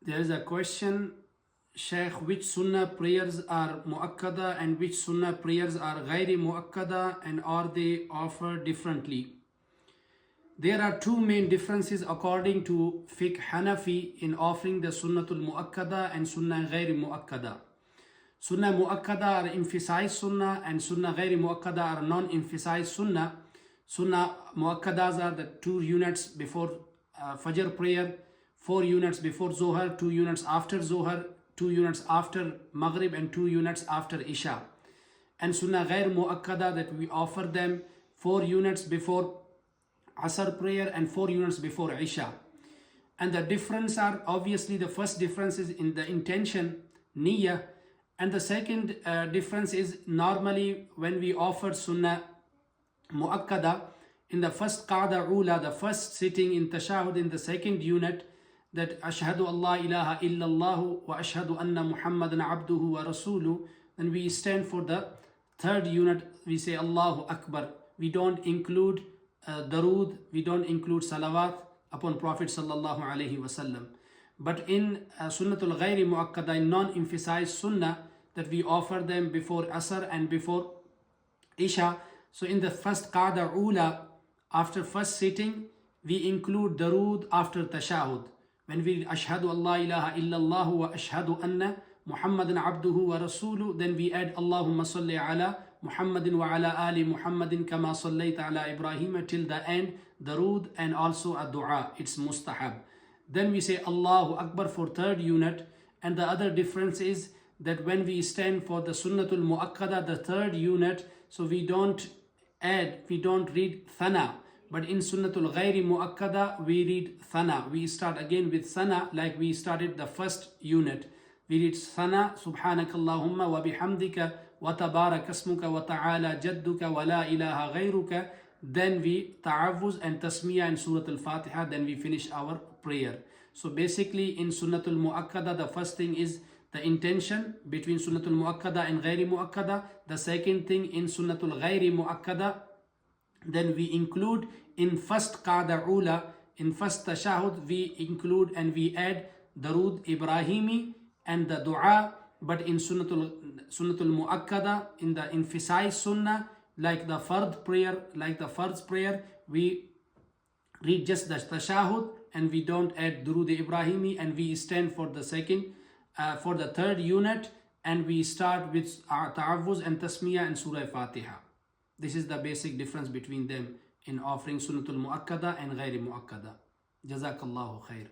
There is a question, Shaykh, which Sunnah prayers are Muakkadah and which Sunnah prayers are Ghair Muakkadah, and are they offered differently? There are two main differences according to Fiqh Hanafi in offering the Sunnatul Muakkadah and Sunnah Ghair Muakkadah. Sunnah Muakkadah are emphasized Sunnah and Sunnah Ghair Muakkadah are non-emphasized Sunnah. Sunnah Muakkadas are the 2 units before Fajr prayer, 4 units before Zohar, 2 units after Zohar, 2 units after Maghrib, and 2 units after Isha. And Sunnah Ghair Muakkadah, that we offer them 4 units before Asr prayer and 4 units before Isha. And the difference are, obviously the first difference is in the intention, niyyah, and the second difference is normally when we offer Sunnah Muakkadah in the first Qa'da Ula, the first sitting in Tashahud, in the second unit, that Ashhadu Allah ilaha illallah wa ashhadu anna Muhammadan abduhu wa rasuluh, then we stand for the third unit, we say Allahu Akbar. We don't include darood, we don't include salawat upon Prophet sallallahu alaihi wasallam. But in Sunnatul Ghair Muakkadah, in non-emphasized Sunnah, that we offer them before Asr and before Isha. So in the first Qa'da Ula, after first sitting, we include darood after Tashahud. When we Ashhadu Allah ilaha illallah wa ashhadu anna Muhammadan abduhu wa rasuluh, then we add Allahumma salli ala Muhammadin wa ala ali Muhammadin kama sallayta ala Ibrahim till the end, darood and also a dua, it's mustahab. Then we say Allahu Akbar for third unit. And the other difference is that when we stand for the Sunnatul Muakkadah, the third unit, so we don't read Thana. But in Sunnatul Ghair Muakkadah, we read Thana. We start again with Thana like we started the first unit. We read Thana, Subhanakallahumma wa bihamdika wa tabarak asmuka wa ta'ala jadduka wa la ilaha ghayruka. Then we ta'awuz and tasmiyah in Surah Al-Fatiha. Then we finish our prayer. So basically in Sunnatul Muakkadah, the first thing is the intention between Sunnatul Muakkadah and Ghair Muakkadah. The second thing in Sunnatul Ghair Muakkadah, then we include in first Qa'da Ula, in first Tashahud, we include and we add Darood Ibrahimi and the Dua. But in Sunnatul Muakkadah, in the emphasized Sunnah, like the Fard prayer, we read just the Tashahud and we don't add Darood Ibrahimi, and we stand for the third unit, and we start with Ta'awuz and Tasmiyah and Surah Fatiha. This is the basic difference between them in offering Sunnatul Muakkadah and Ghair Muakkadah. Jazakallahu khair.